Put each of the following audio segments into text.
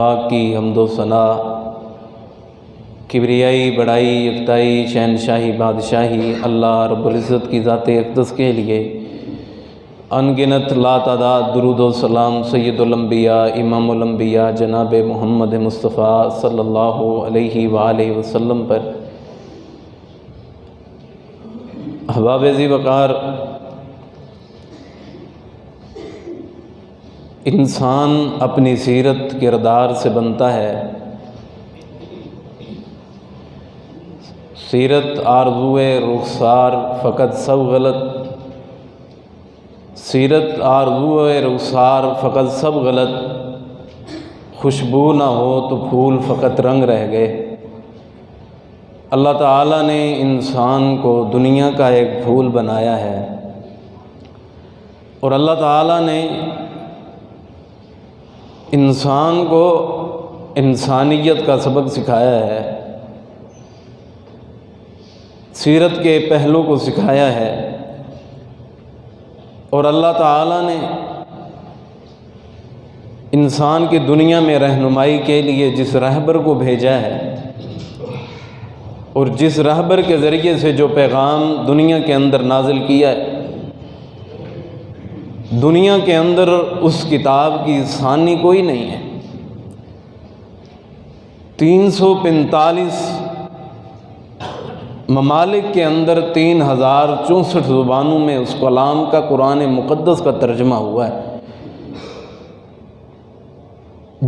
پاک کی حمد و ثنا، کبریائی، بڑائی، یکتائی، شہنشاہی، بادشاہی اللہ رب العزت کی ذات اقدس کے لیے ان گنت لا تعداد درود و سلام سید الانبیاء امام الانبیاء جناب محمد مصطفیٰ صلی اللہ علیہ وآلہ وسلم پر۔ احباب ذی وقار، انسان اپنی سیرت کردار سے بنتا ہے۔ سیرت آرزوئے رخسار فقط سب غلط، سیرت آرزوئے رخسار فقط سب غلط، خوشبو نہ ہو تو پھول فقط رنگ رہ گئے۔ اللہ تعالیٰ نے انسان کو دنیا کا ایک پھول بنایا ہے، اور اللہ تعالیٰ نے انسان کو انسانیت کا سبق سکھایا ہے، سیرت کے پہلو کو سکھایا ہے، اور اللہ تعالیٰ نے انسان کی دنیا میں رہنمائی کے لیے جس رہبر کو بھیجا ہے، اور جس رہبر کے ذریعے سے جو پیغام دنیا کے اندر نازل کیا ہے، دنیا کے اندر اس کتاب کی ثانی کوئی نہیں ہے۔ 345 ممالک کے اندر 3064 زبانوں میں اس کلام کا قرآن مقدس کا ترجمہ ہوا ہے۔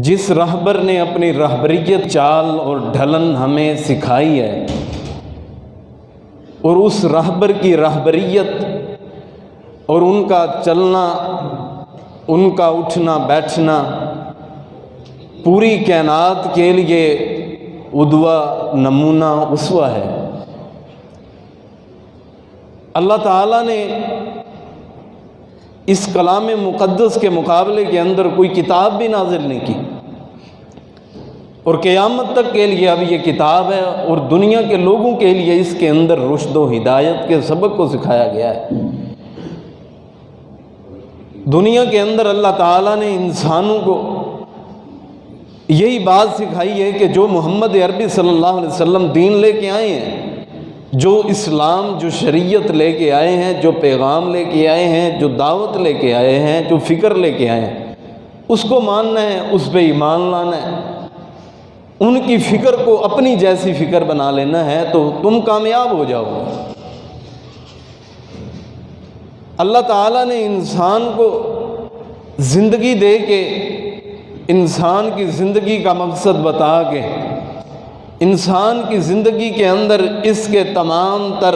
جس رہبر نے اپنی رہبریت چال اور ڈھلن ہمیں سکھائی ہے، اور اس رہبر کی رہبریت اور ان کا چلنا، ان کا اٹھنا بیٹھنا پوری کائنات کے لیے ادوا، نمونہ، اسوہ ہے۔ اللہ تعالیٰ نے اس کلام مقدس کے مقابلے کے اندر کوئی کتاب بھی نازل نہیں کی، اور قیامت تک کے لیے اب یہ کتاب ہے، اور دنیا کے لوگوں کے لیے اس کے اندر رشد و ہدایت کے سبق کو سکھایا گیا ہے۔ دنیا کے اندر اللہ تعالیٰ نے انسانوں کو یہی بات سکھائی ہے کہ جو محمد عربی صلی اللہ علیہ وسلم دین لے کے آئے ہیں، جو اسلام، جو شریعت لے کے آئے ہیں، جو پیغام لے کے آئے ہیں، جو دعوت لے کے آئے ہیں، جو فکر لے کے آئے ہیں، اس کو ماننا ہے، اس پہ ایمان لانا ہے، ان کی فکر کو اپنی جیسی فکر بنا لینا ہے، تو تم کامیاب ہو جاؤ گے۔ اللہ تعالیٰ نے انسان کو زندگی دے کے، انسان کی زندگی کا مقصد بتا کے، انسان کی زندگی کے اندر اس کے تمام تر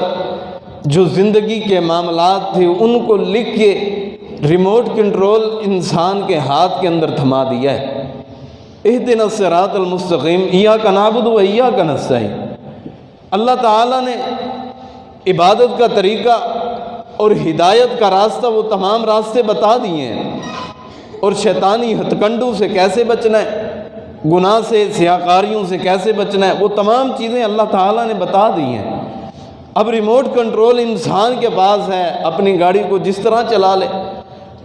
جو زندگی کے معاملات تھے ان کو لکھ کے ریموٹ کنٹرول انسان کے ہاتھ کے اندر تھما دیا ہے۔ اہدنا الصراط المستقیم ایاک نعبد و ایاک نستعین۔ اللہ تعالیٰ نے عبادت کا طریقہ اور ہدایت کا راستہ، وہ تمام راستے بتا دیے ہیں، اور شیطانی ہتھ کنڈوں سے کیسے بچنا ہے، گناہ سے، سیاکاریوں سے کیسے بچنا ہے، وہ تمام چیزیں اللہ تعالیٰ نے بتا دی ہیں۔ اب ریموٹ کنٹرول انسان کے پاس ہے، اپنی گاڑی کو جس طرح چلا لے،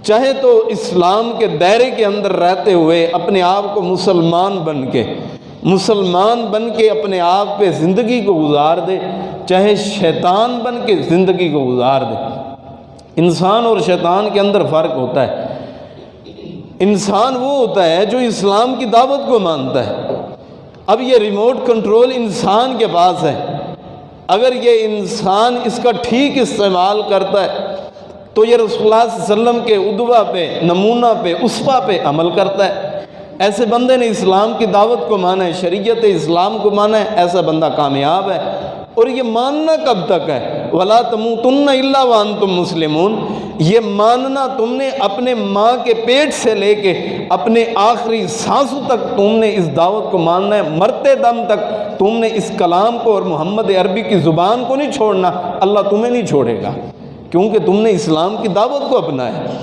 چاہے تو اسلام کے دائرے کے اندر رہتے ہوئے اپنے آپ کو مسلمان بن کے اپنے آپ پہ زندگی کو گزار دے، چاہے شیطان بن کے زندگی کو گزار دے۔ انسان اور شیطان کے اندر فرق ہوتا ہے۔ انسان وہ ہوتا ہے جو اسلام کی دعوت کو مانتا ہے۔ اب یہ ریموٹ کنٹرول انسان کے پاس ہے، اگر یہ انسان اس کا ٹھیک استعمال کرتا ہے تو یہ رسول اللہ صلی اللہ علیہ وسلم کے ادوا پہ، نمونہ پہ، اسوہ پہ عمل کرتا ہے۔ ایسے بندے نے اسلام کی دعوت کو مانا ہے، شریعت اسلام کو مانا ہے، ایسا بندہ کامیاب ہے۔ اور یہ ماننا کب تک ہے؟ وَلَا تَمُوتُنَّ إِلَّا وَأَنْتُمْ مُسْلِمُونَ۔ یہ ماننا تم نے اپنے ماں کے پیٹ سے لے کے اپنے آخری سانسوں تک تم نے اس دعوت کو ماننا ہے، مرتے دم تک تم نے اس کلام کو اور محمد عربی کی زبان کو نہیں چھوڑنا۔ اللہ تمہیں نہیں چھوڑے گا، کیونکہ تم نے اسلام کی دعوت کو اپنایا ہے،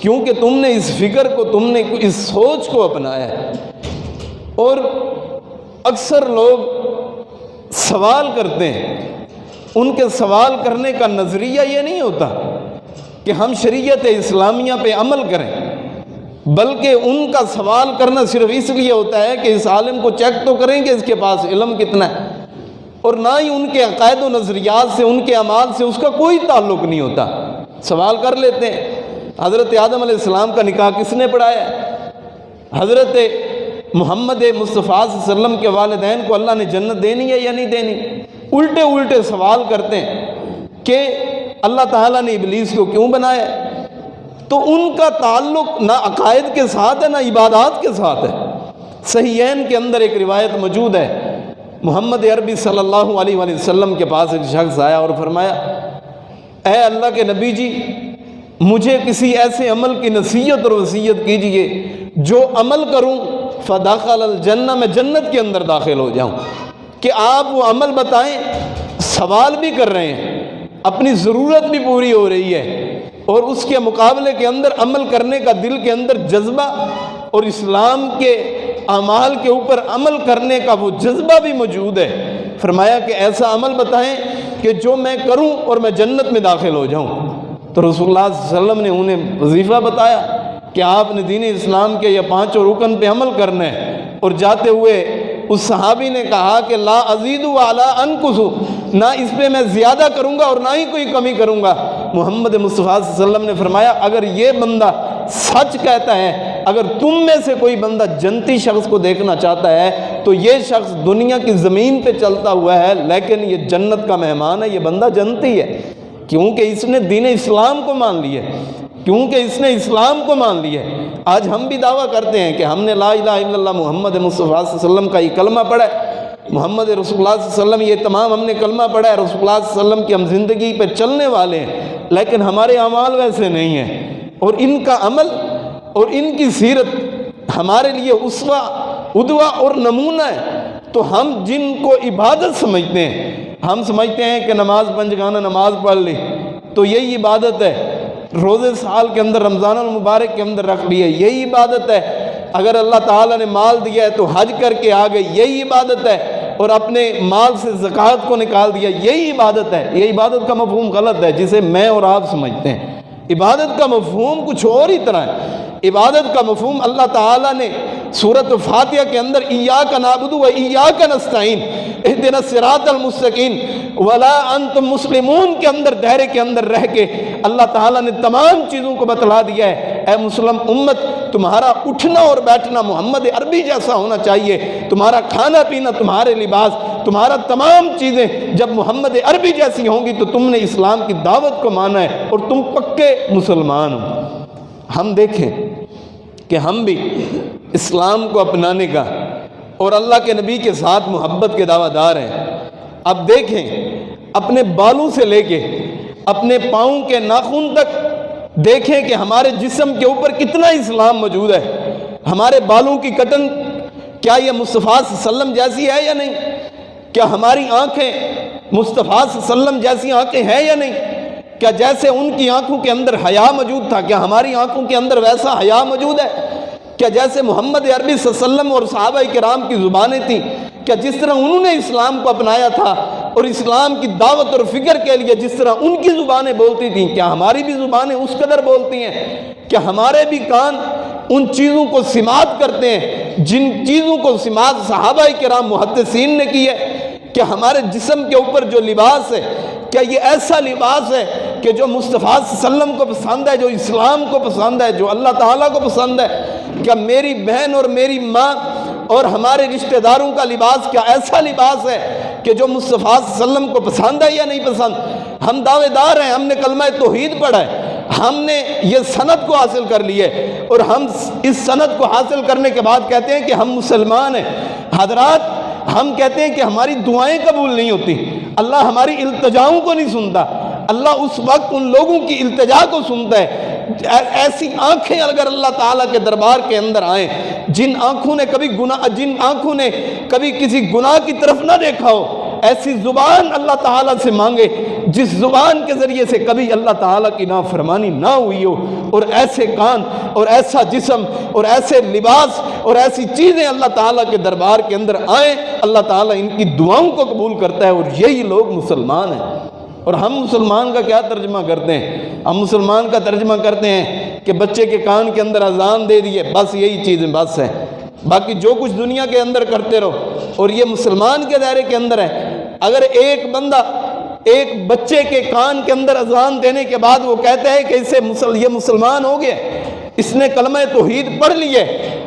کیونکہ تم نے اس فکر کو، تم نے اس سوچ کو اپنایا ہے۔ اور اکثر لوگ سوال کرتے ہیں، ان کے سوال کرنے کا نظریہ یہ نہیں ہوتا کہ ہم شریعت اسلامیہ پہ عمل کریں، بلکہ ان کا سوال کرنا صرف اس لیے ہوتا ہے کہ اس عالم کو چیک تو کریں گے اس کے پاس علم کتنا ہے، اور نہ ہی ان کے عقائد و نظریات سے، ان کے اعمال سے اس کا کوئی تعلق نہیں ہوتا، سوال کر لیتے ہیں حضرت آدم علیہ السلام کا نکاح کس نے پڑھایا ہے، حضرت محمد مصطفیٰ صلی اللہ علیہ وسلم کے والدین کو اللہ نے جنت دینی ہے یا نہیں دینی، الٹے الٹے سوال کرتے ہیں کہ اللہ تعالیٰ نے ابلیس کو کیوں بنایا ہے۔ تو ان کا تعلق نہ عقائد کے ساتھ ہے نہ عبادات کے ساتھ ہے۔ صحیحین کے اندر ایک روایت موجود ہے، محمد عربی صلی اللہ علیہ وآلہ وسلم کے پاس ایک شخص آیا اور فرمایا، اے اللہ کے نبی جی، مجھے کسی ایسے عمل کی نصیحت اور وصیت کیجئے جو عمل کروں فدخل الجنہ، میں جنت کے اندر داخل ہو جاؤں۔ کہ آپ وہ عمل بتائیں، سوال بھی کر رہے ہیں، اپنی ضرورت بھی پوری ہو رہی ہے، اور اس کے مقابلے کے اندر عمل کرنے کا دل کے اندر جذبہ اور اسلام کے اعمال کے اوپر عمل کرنے کا وہ جذبہ بھی موجود ہے۔ فرمایا کہ ایسا عمل بتائیں کہ جو میں کروں اور میں جنت میں داخل ہو جاؤں۔ تو رسول اللہ صلی اللہ علیہ وسلم نے انہیں وظیفہ بتایا کہ آپ نے دین اسلام کے یہ 5 رکن پہ عمل کرنا ہے، اور جاتے ہوئے اس صحابی نے کہا کہ لا ازید ولا انقص، نہ اس پہ میں زیادہ کروں گا اور نہ ہی کوئی کمی کروں گا۔ محمد مصطفیٰ صلی اللہ علیہ وسلم نے فرمایا، اگر یہ بندہ سچ کہتا ہے، اگر تم میں سے کوئی بندہ جنتی شخص کو دیکھنا چاہتا ہے تو یہ شخص دنیا کی زمین پہ چلتا ہوا ہے، لیکن یہ جنت کا مہمان ہے، یہ بندہ جنتی ہے، کیونکہ اس نے دین اسلام کو مان لیا، کیونکہ اس نے اسلام کو مان لیا۔ آج ہم بھی دعویٰ کرتے ہیں کہ ہم نے لا الہ الا اللہ محمد مصطفیٰ صلی اللہ علیہ وسلم کا یہ کلمہ پڑھا ہے، محمد رسول اللہ صلی اللہ علیہ وسلم، یہ تمام ہم نے کلمہ پڑھا ہے، رسول اللہ صلی اللہ علیہ وسلم کی ہم زندگی پہ چلنے والے ہیں، لیکن ہمارے اعمال ویسے نہیں ہیں، اور ان کا عمل اور ان کی سیرت ہمارے لیے اسوہ، قدوہ اور نمونہ ہے۔ تو ہم جن کو عبادت سمجھتے ہیں، ہم سمجھتے ہیں کہ نماز 5 گانا نماز پڑھ لی تو یہی عبادت ہے، روزے سال کے اندر رمضان المبارک کے اندر رکھ لیے یہی عبادت ہے، اگر اللہ تعالیٰ نے مال دیا ہے تو حج کر کے آ گئے یہی عبادت ہے، اور اپنے مال سے زکوٰۃ کو نکال دیا یہی عبادت ہے۔ یہ عبادت کا مفہوم غلط ہے جسے میں اور آپ سمجھتے ہیں۔ عبادت کا مفہوم کچھ اور ہی طرح ہے۔ عبادت کا مفہوم اللہ تعالیٰ نے سورۃ فاتحہ کے اندر ایاک نعبد و ایاک نستعین اہدنا الصراط المستقیم ولا انتم مسلمون کے اندر دائرے کے اندر رہ کے اللہ تعالیٰ نے تمام چیزوں کو بتلا دیا ہے۔ اے مسلم امت، تمہارا اٹھنا اور بیٹھنا محمد عربی جیسا ہونا چاہیے، تمہارا کھانا پینا، تمہارے لباس، تمہارا تمام چیزیں جب محمد عربی جیسی ہوں گی تو تم نے اسلام کی دعوت کو مانا ہے اور تم پکے مسلمان ہو۔ ہم دیکھیں کہ ہم بھی اسلام کو اپنانے کا اور اللہ کے نبی کے ساتھ محبت کے دعویٰ دار ہیں۔ اب دیکھیں، اپنے بالوں سے لے کے اپنے پاؤں کے ناخن تک دیکھیں کہ ہمارے جسم کے اوپر کتنا اسلام موجود ہے۔ ہمارے بالوں کی کٹن کیا یہ مصطفیٰ صلی اللہ علیہ وسلم جیسی ہے یا نہیں؟ کیا ہماری آنکھیں مصطفیٰ صلی اللہ علیہ وسلم جیسی آنکھیں ہیں یا نہیں؟ کیا جیسے ان کی آنکھوں کے اندر حیا موجود تھا، کیا ہماری آنکھوں کے اندر ویسا حیا موجود ہے؟ کیا جیسے محمد عربی صلی اللہ علیہ وسلم اور صحابہ کرام کی زبانیں تھیں، کیا جس طرح انہوں نے اسلام کو اپنایا تھا اور اسلام کی دعوت اور فکر کے لیے جس طرح ان کی زبانیں بولتی تھیں، کیا ہماری بھی زبانیں اس قدر بولتی ہیں؟ کیا ہمارے بھی کان ان چیزوں کو سماعت کرتے ہیں جن چیزوں کو سماعت صحابہ کرام محدثین نے کی ہے؟ کیا ہمارے جسم کے اوپر جو لباس ہے، کیا یہ ایسا لباس ہے کہ جو مصطفیٰ صلی اللہ علیہ وسلم کو پسند ہے، جو اسلام کو پسند ہے، جو اللہ تعالیٰ کو پسند ہے؟ کیا میری بہن اور میری ماں اور ہمارے رشتہ داروں کا لباس کیا ایسا لباس ہے کہ جو مصطفیٰ صلی اللہ علیہ وسلم کو پسند ہے یا نہیں پسند؟ ہم دعوے دار ہیں، ہم نے کلمہ توحید پڑھا ہے، ہم نے یہ سند کو حاصل کر لی ہے، اور ہم اس سند کو حاصل کرنے کے بعد کہتے ہیں کہ ہم مسلمان ہیں۔ حضرات، ہم کہتے ہیں کہ ہماری دعائیں قبول نہیں ہوتی، اللہ ہماری التجاؤں کو نہیں سنتا، اللہ اس وقت ان لوگوں کی التجا کو سنتا ہے۔ ایسی آنکھیں اگر اللہ تعالیٰ کے دربار کے اندر آئیں جن آنکھوں نے کبھی کسی گناہ کی طرف نہ دیکھا ہو، ایسی زبان اللہ تعالیٰ سے مانگے جس زبان کے ذریعے سے کبھی اللہ تعالیٰ کی نافرمانی نہ ہوئی ہو، اور ایسے کان اور ایسا جسم اور ایسے لباس اور ایسی چیزیں اللہ تعالیٰ کے دربار کے اندر آئیں، اللہ تعالیٰ ان کی دعاؤں کو قبول کرتا ہے، اور یہی لوگ مسلمان ہیں۔ اور ہم مسلمان کا کیا ترجمہ کرتے ہیں؟ ہم مسلمان کا ترجمہ کرتے ہیں کہ بچے کے کان کے اندر اذان دے دیے، بس یہی چیزیں بس ہیں، باقی جو کچھ دنیا کے اندر کرتے رہو۔ اور یہ مسلمان کے دائرے کے اندر ہے۔ اگر ایک بندہ ایک بچے کے کان کے اندر اذان دینے کے بعد وہ کہتا ہے کہ یہ مسلمان ہو گیا، اس نے کلمہ توحید پڑھ لی ہے،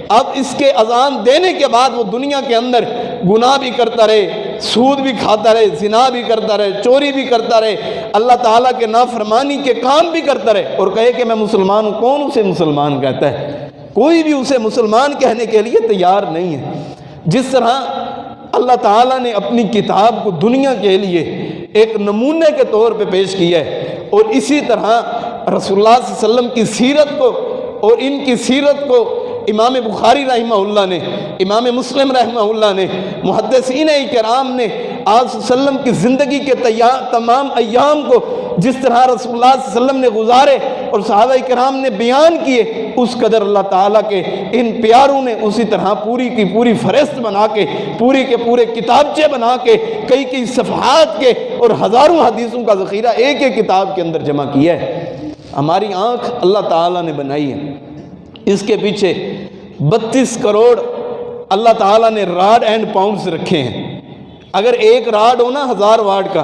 اب اس کے اذان دینے کے بعد وہ دنیا کے اندر گناہ بھی کرتا رہے، سود بھی کھاتا رہے، زنا بھی کرتا رہے، چوری بھی کرتا رہے، اللہ تعالیٰ کے نافرمانی کے کام بھی کرتا رہے، اور کہے کہ میں مسلمان ہوں، کون اسے مسلمان کہتا ہے؟ کوئی بھی اسے مسلمان کہنے کے لیے تیار نہیں ہے۔ جس طرح اللہ تعالیٰ نے اپنی کتاب کو دنیا کے لیے ایک نمونے کے طور پہ پیش کیا ہے، اور اسی طرح رسول اللہ صلی اللہ علیہ وسلم کی سیرت کو اور ان کی سیرت کو امام بخاری رحمہ اللہ نے، امام مسلم رحمہ اللہ نے، محدثین کرام نے آپ صلی اللہ علیہ وسلم کی زندگی کے تمام ایام کو جس طرح رسول اللہ صلی اللہ علیہ وسلم نے گزارے اور صحابہ کرام نے بیان کیے، اس قدر اللہ تعالیٰ کے ان پیاروں نے اسی طرح پوری کی پوری فہرست بنا کے، پوری کے پورے کتابچے بنا کے، کئی صفحات کے اور ہزاروں حدیثوں کا ذخیرہ ایک ایک کتاب کے اندر جمع کیا ہے۔ ہماری آنکھ اللہ تعالیٰ نے بنائی ہے، اس کے پیچھے 32 کروڑ اللہ تعالیٰ نے راڈ اینڈ پاؤنڈز رکھے ہیں۔ اگر ایک راڈ ہو نا 1000 واٹ کا،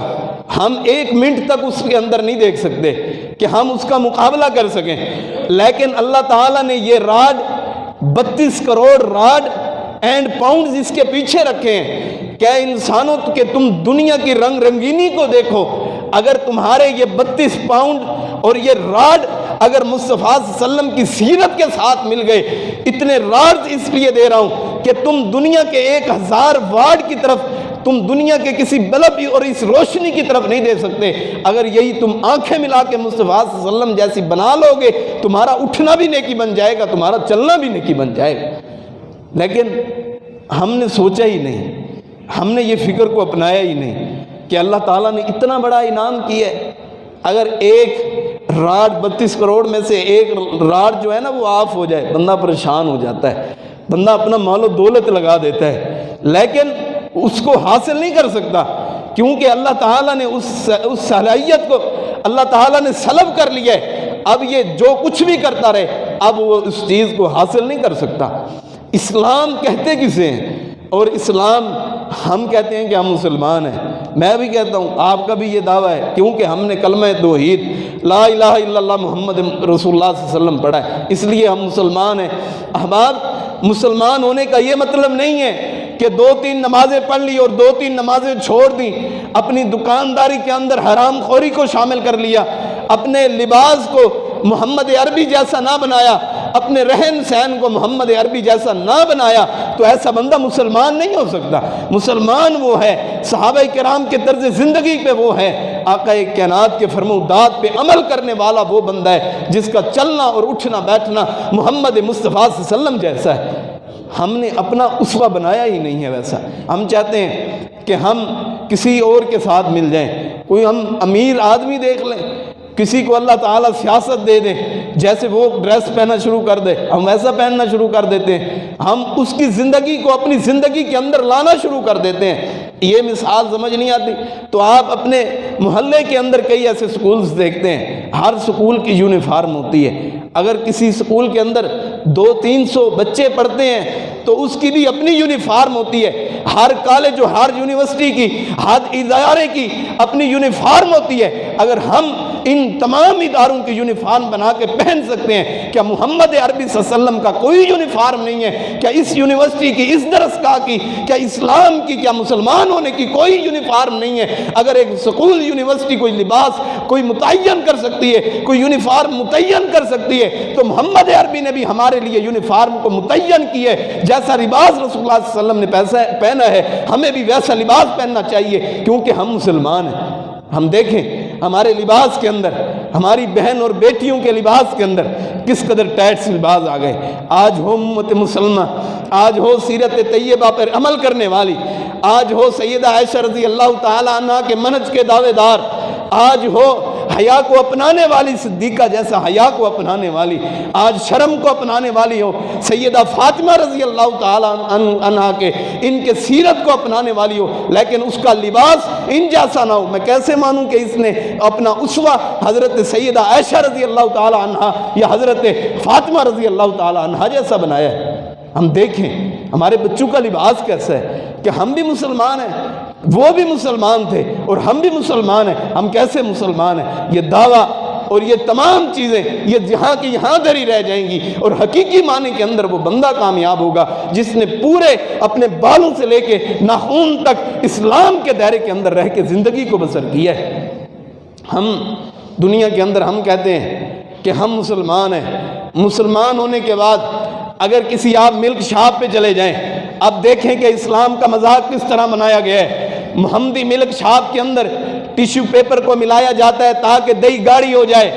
ہم 1 منٹ تک اس کے اندر نہیں دیکھ سکتے کہ ہم اس کا مقابلہ کر سکیں، لیکن اللہ تعالیٰ نے یہ rod 32 crore rod and pounds اس کے پیچھے رکھے ہیں۔ کیا انسانوں کہ تم دنیا کی رنگ رنگینی کو دیکھو، اگر تمہارے یہ 32 پاؤنڈ اور یہ راڈ اگر مصطفیٰ صلی اللہ علیہ وسلم کی سیرت کے ساتھ مل گئے، اتنے راڈ اس لیے دے رہا ہوں کہ تم دنیا کے 1000 واٹ کی طرف، تم دنیا کے کسی بلب اور اس روشنی کی طرف نہیں دے سکتے۔ اگر یہی تم آنکھیں ملا کے مصطفیٰ صلی اللہ علیہ وسلم جیسی بنا لو گے، تمہارا اٹھنا بھی نیکی بن جائے گا، تمہارا چلنا بھی نیکی بن جائے گا۔ لیکن ہم نے سوچا ہی نہیں، ہم نے یہ فکر کو اپنایا ہی نہیں کہ اللہ تعالیٰ نے اتنا بڑا انعام کیا ہے۔ اگر ایک راڈ 32 کروڑ میں سے ایک راڈ جو ہے نا وہ آف ہو جائے، بندہ پریشان ہو جاتا ہے، بندہ اپنا مال و دولت لگا دیتا ہے، لیکن اس کو حاصل نہیں کر سکتا، کیونکہ اللہ تعالیٰ نے اس صلاحیت کو اللہ تعالیٰ نے سلب کر لیا ہے۔ اب یہ جو کچھ بھی کرتا رہے، اب وہ اس چیز کو حاصل نہیں کر سکتا۔ اسلام کہتے کسے ہیں؟ اور اسلام ہم کہتے ہیں کہ ہم مسلمان ہیں، میں بھی کہتا ہوں، آپ کا بھی یہ دعویٰ ہے، کیونکہ ہم نے کلمہ توحید لا الہ الا اللہ محمد رسول اللہ صلی اللہ علیہ وسلم پڑھا ہے، اس لیے ہم مسلمان ہیں۔ احباب، مسلمان ہونے کا یہ مطلب نہیں ہے کہ 2-3 نمازیں پڑھ لی اور 2-3 نمازیں چھوڑ دیں، اپنی دکانداری کے اندر حرام خوری کو شامل کر لیا، اپنے لباس کو محمد عربی جیسا نہ بنایا، اپنے رہن سہن کو محمد عربی جیسا نہ بنایا، تو ایسا بندہ مسلمان نہیں ہو سکتا۔ مسلمان وہ ہے، صحابہ کرام کے طرز زندگی پہ وہ ہے، آقا کائنات کے فرمودات پہ عمل کرنے والا وہ بندہ ہے جس کا چلنا اور اٹھنا بیٹھنا محمد مصطفیٰ صلی اللہ علیہ وسلم جیسا ہے۔ ہم نے اپنا اسوہ بنایا ہی نہیں ہے ویسا۔ ہم چاہتے ہیں کہ ہم کسی اور کے ساتھ مل جائیں، کوئی ہم امیر آدمی دیکھ لیں، کسی کو اللہ تعالیٰ سیاست دے دے، جیسے وہ ڈریس پہننا شروع کر دے ہم ویسا پہننا شروع کر دیتے ہیں، ہم اس کی زندگی کو اپنی زندگی کے اندر لانا شروع کر دیتے ہیں۔ یہ مثال سمجھ نہیں آتی تو آپ اپنے محلے کے اندر کئی ایسے سکولز دیکھتے ہیں، ہر سکول کی یونیفارم ہوتی ہے۔ اگر کسی سکول کے اندر 200-300 بچے پڑھتے ہیں تو اس کی بھی اپنی یونیفارم ہوتی ہے۔ ہر کالج اور ہر یونیورسٹی کی، ہر ادارے کی اپنی یونیفارم ہوتی ہے۔ اگر ہم ان تمام اداروں کی یونیفارم بنا کے پہن سکتے ہیں، کیا محمد عربی صلی اللہ علیہ وسلم کا کوئی یونیفارم نہیں ہے؟ کیا اس یونیورسٹی کی، اس درسگاہ کی، کیا اسلام کی، کیا مسلمان ہونے کی کوئی یونیفارم نہیں ہے؟ اگر ایک سکول یونیورسٹی کوئی لباس کوئی متعین کر سکتی ہے، کوئی یونیفارم متعین کر سکتی ہے، تو محمد عربی نے بھی ہمارے لیے یونیفارم کو متعین کی ہے۔ جیسا لباس رسول اللہ صلی اللہ علیہ وسلم نے پہنا ہے، ہمیں بھی ویسا لباس پہننا چاہیے، کیونکہ ہم مسلمان ہیں۔ ہم دیکھیں ہمارے لباس کے اندر، ہماری بہن اور بیٹیوں کے لباس کے اندر کس قدر ٹائٹس لباس آ گئے۔ آج ہو امت مسلمہ، آج ہو سیرت طیبہ پر عمل کرنے والی، آج ہو سیدہ عائشہ رضی اللہ تعالی عنہ کے منہج کے دعوے دار، آج ہو حیا کو اپنانے والی صدیقہ جیسا حیا کو اپنانے والی، آج شرم کو اپنانے والی ہو سیدہ فاطمہ رضی اللہ تعالیٰ عنہا کے ان کے سیرت کو اپنانے والی ہو، لیکن اس کا لباس ان جیسا نہ ہو، میں کیسے مانوں کہ اس نے اپنا اسوہ حضرت سیدہ عائشہ رضی اللہ تعالیٰ عنہا یا حضرت فاطمہ رضی اللہ تعالیٰ عنہا جیسا بنایا ہے؟ ہم دیکھیں ہمارے بچوں کا لباس کیسا ہے، کہ ہم بھی مسلمان ہیں، وہ بھی مسلمان تھے اور ہم بھی مسلمان ہیں، ہم کیسے مسلمان ہیں؟ یہ دعویٰ اور یہ تمام چیزیں یہ جہاں کی یہاں دری رہ جائیں گی، اور حقیقی معنی کے اندر وہ بندہ کامیاب ہوگا جس نے پورے اپنے بالوں سے لے کے ناخن تک اسلام کے دائرے کے اندر رہ کے زندگی کو بسر کیا ہے۔ ہم دنیا کے اندر ہم کہتے ہیں کہ ہم مسلمان ہیں، مسلمان ہونے کے بعد اگر کسی آپ ملک شاپ پہ چلے جائیں، اب دیکھیں کہ اسلام کا مذاق کس طرح منایا گیا ہے۔ محمدی ملک شاپ کے اندر ٹیشو پیپر کو ملایا جاتا ہے تاکہ دہی گاڑھی ہو جائے،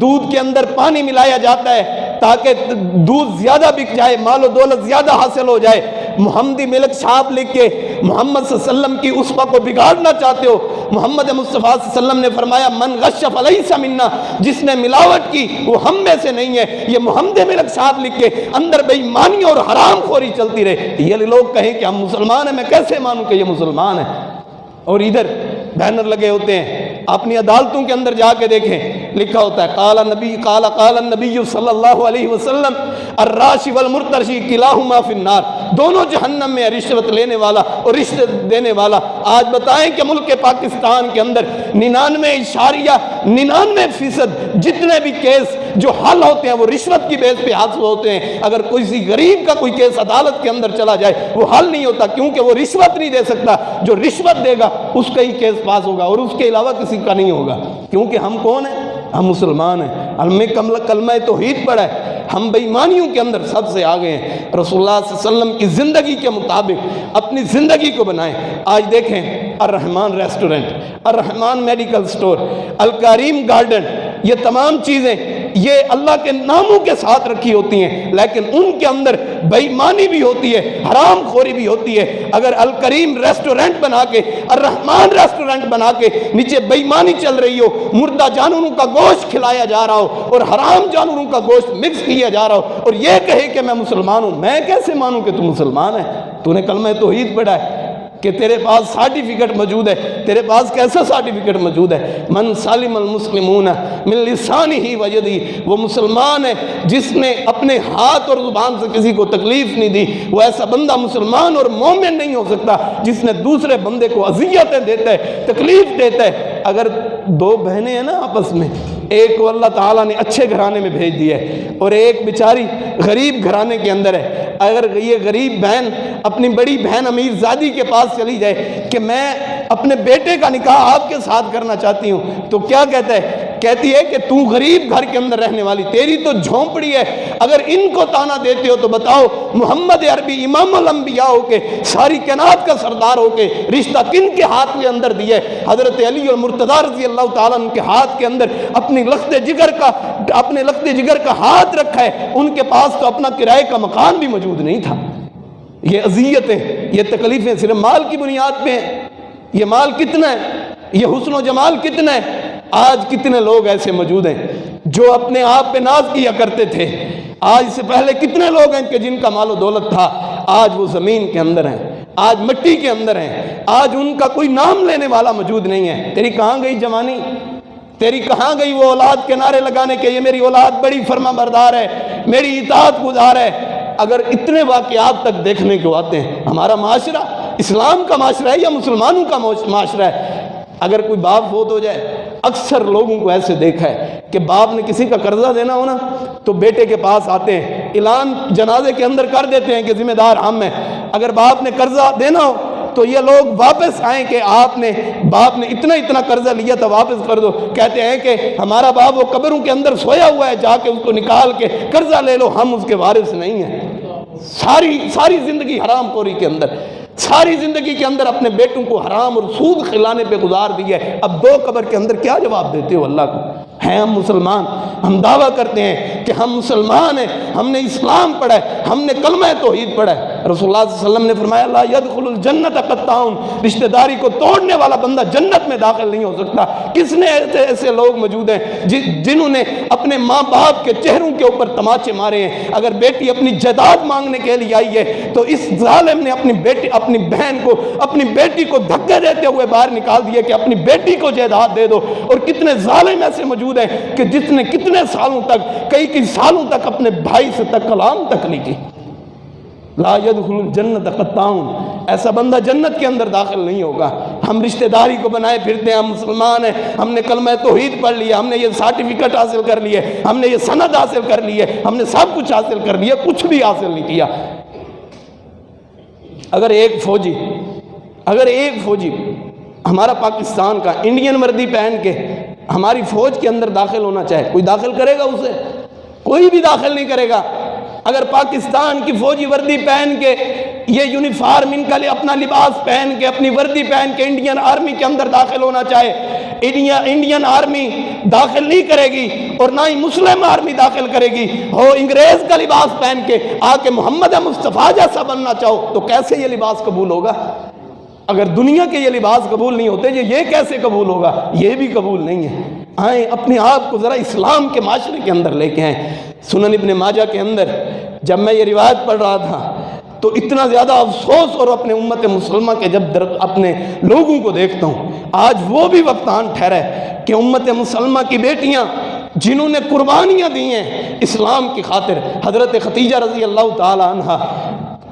دودھ کے اندر پانی ملایا جاتا ہے تاکہ دودھ زیادہ بک جائے، مال و دولت زیادہ حاصل ہو جائے۔ محمدی ملک شاپ لکھ کے محمد صلی اللہ علیہ وسلم کی اسوہ کو بگاڑنا چاہتے ہو۔ محمد مصطفیٰ صلی اللہ علیہ وسلم نے فرمایا من غش فلیس منا، جس نے ملاوٹ کی وہ ہم میں سے نہیں ہے۔ یہ محمد ملک شاپ لکھ کے اندر بے ایمانی اور حرام خوری چلتی رہے، یہ لوگ کہیں کہ ہم مسلمان ہیں، میں کیسے مانوں کہ یہ مسلمان ہیں؟ اور ادھر بینر لگے ہوتے ہیں، اپنی عدالتوں کے اندر جا کے دیکھیں، لکھا ہوتا ہے قال النبی صلی اللہ علیہ وسلم الراشی والمرتشی کلاہما فی النار، دونوں جہنم میں، رشوت لینے والا اور رشوت دینے والا۔ آج بتائیں کہ ملک پاکستان کے اندر 99.99% جتنے بھی کیس جو حل ہوتے ہیں وہ رشوت کی بیس پہ حل ہوتے ہیں۔ اگر کسی غریب کا کوئی کیس عدالت کے اندر چلا جائے وہ حل نہیں ہوتا، کیونکہ وہ رشوت نہیں دے سکتا، جو رشوت دے گا اس کا ہی کیس پاس ہوگا اور اس کے علاوہ کسی کا نہیں ہوگا۔ کیونکہ ہم کون ہیں؟ ہم مسلمان ہیں، ہم کلمہ توحید پڑھا ہے، ہم بے ایمانیوں کے اندر سب سے آگے ہیں۔ رسول اللہ صلی اللہ علیہ وسلم کی زندگی کے مطابق اپنی زندگی کو بنائیں۔ آج دیکھیں الرحمان ریسٹورنٹ، الرحمان میڈیکل سٹور، الکریم گارڈن، یہ تمام چیزیں یہ اللہ کے ناموں کے ساتھ رکھی ہوتی ہیں، لیکن ان کے اندر بے ایمانی بھی ہوتی ہے، حرام خوری بھی ہوتی ہے۔ اگر الکریم ریسٹورنٹ بنا کے، الرحمان ریسٹورنٹ بنا کے نیچے بے ایمانی چل رہی ہو، مردہ جانوروں کا گوشت کھلایا جا رہا ہو اور حرام جانوروں کا گوشت مکس کیا جا رہا ہو، اور یہ کہے کہ میں مسلمان ہوں، میں کیسے مانوں کہ تو مسلمان ہے؟ تو نے کلمہ توحید پڑھا ہے کہ تیرے پاس سرٹیفکیٹ موجود ہے، تیرے پاس کیسا سرٹیفکیٹ موجود ہے؟ من سالم المسلمون من لسانہ و یدہ، وہ مسلمان ہے جس نے اپنے ہاتھ اور زبان سے کسی کو تکلیف نہیں دی۔ وہ ایسا بندہ مسلمان اور مومن نہیں ہو سکتا جس نے دوسرے بندے کو اذیتیں دیتا ہے، تکلیف دیتا ہے۔ اگر دو بہنیں ہیں نا آپس میں، ایک کو اللہ تعالیٰ نے اچھے گھرانے میں بھیج دیا ہے اور ایک بیچاری غریب گھرانے کے اندر ہے، اگر یہ غریب بہن اپنی بڑی بہن امیر زادی کے پاس چلی جائے کہ میں اپنے بیٹے کا نکاح آپ کے ساتھ کرنا چاہتی ہوں، تو کیا کہتا ہے؟ کہتی ہے کہ تو غریب گھر کے اندر رہنے والی، تیری تو جھونپڑی ہے، اگر ان کو تانا دیتے ہو تو بتاؤ محمد عربی امام الانبیاء ہو کے، ساری کائنات کا سردار ہو کے رشتہ کن کے ہاتھ کے اندر دیا ہے؟ حضرت علی اور مرتضیٰ رضی اللہ تعالیٰ عنہ کے ہاتھ کے اندر اپنے لخت جگر کا ہاتھ رکھا ہے، ان کے پاس تو اپنا کرائے کا مکان بھی موجود نہیں تھا۔ یہ اذیتیں، یہ تکلیفیں صرف مال کی بنیاد پہ ہیں۔ یہ مال کتنا ہے، یہ حسن و جمال کتنا ہے؟ آج کتنے لوگ ایسے موجود ہیں جو اپنے آپ پہ ناز کیا کرتے تھے، آج سے پہلے کتنے لوگ ہیں کہ جن کا مال و دولت تھا، آج وہ زمین کے اندر ہیں، آج مٹی کے اندر ہیں، آج ان کا کوئی نام لینے والا موجود نہیں ہے۔ تیری کہاں گئی جوانی؟ تیری کہاں گئی وہ اولاد کے نعرے لگانے کے یہ میری اولاد بڑی فرما بردار ہے، میری اطاعت گزار ہے؟ اگر اتنے واقعات تک دیکھنے کو آتے ہیں، ہمارا معاشرہ اسلام کا معاشرہ ہے یا مسلمانوں کا معاشرہ ہے؟ اگر کوئی باپ فوت ہو جائے، اکثر لوگوں کو ایسے دیکھا ہے کہ باپ نے کسی کا قرضہ دینا ہونا تو بیٹے کے پاس آتے ہیں، اعلان جنازے کے اندر کر دیتے ہیں کہ ذمہ دار ہم ہیں۔ اگر باپ نے قرضہ دینا ہو تو یہ لوگ واپس آئیں کہ باپ نے اتنا قرضہ لیا تھا واپس کر دو، کہتے ہیں کہ ہمارا باپ وہ قبروں کے اندر سویا ہوا ہے، جا کے اس کو نکال کے قرضہ لے لو، ہم اس کے وارث نہیں ہیں۔ ساری زندگی حرام خوری کے اندر، ساری زندگی کے اندر اپنے بیٹوں کو حرام اور سود کھلانے پہ گزار دی ہے۔ اب دو قبر کے اندر کیا جواب دیتے ہو اللہ کو؟ ہیں ہم مسلمان، ہم دعویٰ کرتے ہیں کہ ہم مسلمان ہیں، ہم نے اسلام پڑھا ہے، ہم نے کلمہ توحید پڑھا ہے۔ رسول اللہ صلی اللہ علیہ وسلم نے فرمایا لا يدخل الجنت قطاعون، رشتہ داری کو توڑنے والا بندہ جنت میں داخل نہیں ہو سکتا۔ کس نے ایسے لوگ موجود ہیں جنہوں نے اپنے ماں باپ کے چہروں کے اوپر تماچے مارے ہیں؟ اگر بیٹی اپنی جائیداد مانگنے کے لیے آئی ہے تو اس ظالم نے اپنی بہن کو، اپنی بیٹی کو دھکے دیتے ہوئے باہر نکال دیا کہ اپنی بیٹی کو جائیداد دے دو۔ اور کتنے ظالم ایسے موجود ہیں کہ جس نے کتنے سالوں تک، کئی سالوں تک اپنے بھائی سے تک کلام تک نہیں کی۔ لا يدخل الجنت قطاعون، ایسا بندہ جنت کے اندر داخل نہیں ہوگا۔ ہم رشتہ داری کو بنائے پھرتے ہیں، ہم مسلمان ہیں، ہم نے کلمہ توحید پڑھ لیا، ہم نے یہ سرٹیفکیٹ حاصل کر لیے، ہم نے یہ سند حاصل کر لی ہے، ہم نے سب کچھ حاصل کر لیا، کچھ بھی حاصل نہیں کیا۔ اگر ایک فوجی ہمارا پاکستان کا انڈین وردی پہن کے ہماری فوج کے اندر داخل ہونا چاہے، کوئی داخل کرے گا اسے؟ کوئی بھی داخل نہیں کرے گا۔ اگر پاکستان کی فوجی وردی پہن کے، یہ یونیفارم ان کا اپنا لباس پہن کے، اپنی وردی پہن کے انڈین آرمی کے اندر داخل ہونا چاہے، انڈین آرمی داخل نہیں کرے گی، اور نہ ہی مسلم آرمی داخل کرے گی۔ ہو انگریز کا لباس پہن کے آ کے محمد مصطفیٰ جیسا بننا چاہو تو کیسے یہ لباس قبول ہوگا؟ اگر دنیا کے یہ لباس قبول نہیں ہوتے یہ کیسے قبول ہوگا؟ یہ بھی قبول نہیں ہے۔ آئیں اپنے آپ کو ذرا اسلام کے معاشرے کے اندر لے کے آئیں۔ سنن ابن ماجہ کے اندر جب میں یہ روایت پڑھ رہا تھا تو اتنا زیادہ افسوس اور اپنے امت مسلمہ کے جب اپنے لوگوں کو دیکھتا ہوں، آج وہ بھی وقت آن ٹھہرا ہے کہ امت مسلمہ کی بیٹیاں جنہوں نے قربانیاں دی ہیں اسلام کی خاطر، حضرت خدیجہ رضی اللہ تعالی عنہ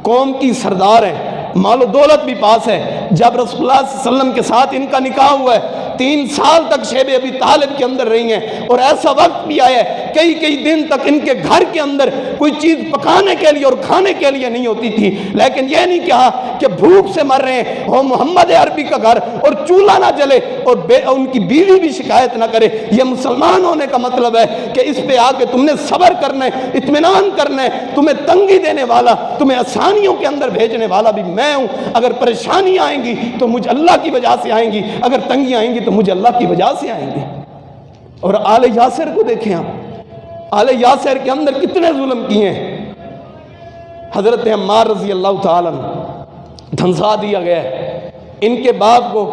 قوم کی سردار ہیں، مال و دولت بھی پاس ہے۔ جب رسول اللہ صلی اللہ علیہ وسلم کے ساتھ ان کا نکاح ہوا ہے 3 سال تک شیب ابی طالب کے اندر رہی ہیں، اور ایسا وقت بھی آیا ہے کئی دن تک ان کے گھر کے اندر کوئی چیز پکانے کے لیے اور کھانے کے لیے نہیں ہوتی تھی، لیکن یہ نہیں کہا کہ بھوک سے مر رہے ہیں اور محمد عربی کا گھر اور چولہا نہ جلے اور ان کی بیوی بھی شکایت نہ کرے۔ یہ مسلمان ہونے کا مطلب ہے کہ اس پہ آ کے تم نے صبر کرنا ہے، اطمینان کرنا ہے۔ تمہیں تنگی دینے والا، تمہیں آسانیوں کے اندر بھیجنے والا بھی میں ہوں۔ اگر پریشانی آئیں گی تو مجھ اللہ کی وجہ سے آئیں گی، اگر تنگیاں آئیں گی تو مجھے اللہ کی وجہ سے آئیں گے۔ اور آل یاسر کو دیکھیں آپ، آل یاسر کے اندر کتنے ظلم کیے ہیں۔ حضرت عمار رضی اللہ تعالیٰ دھنسا دیا گیا ہے، ان کے باپ کو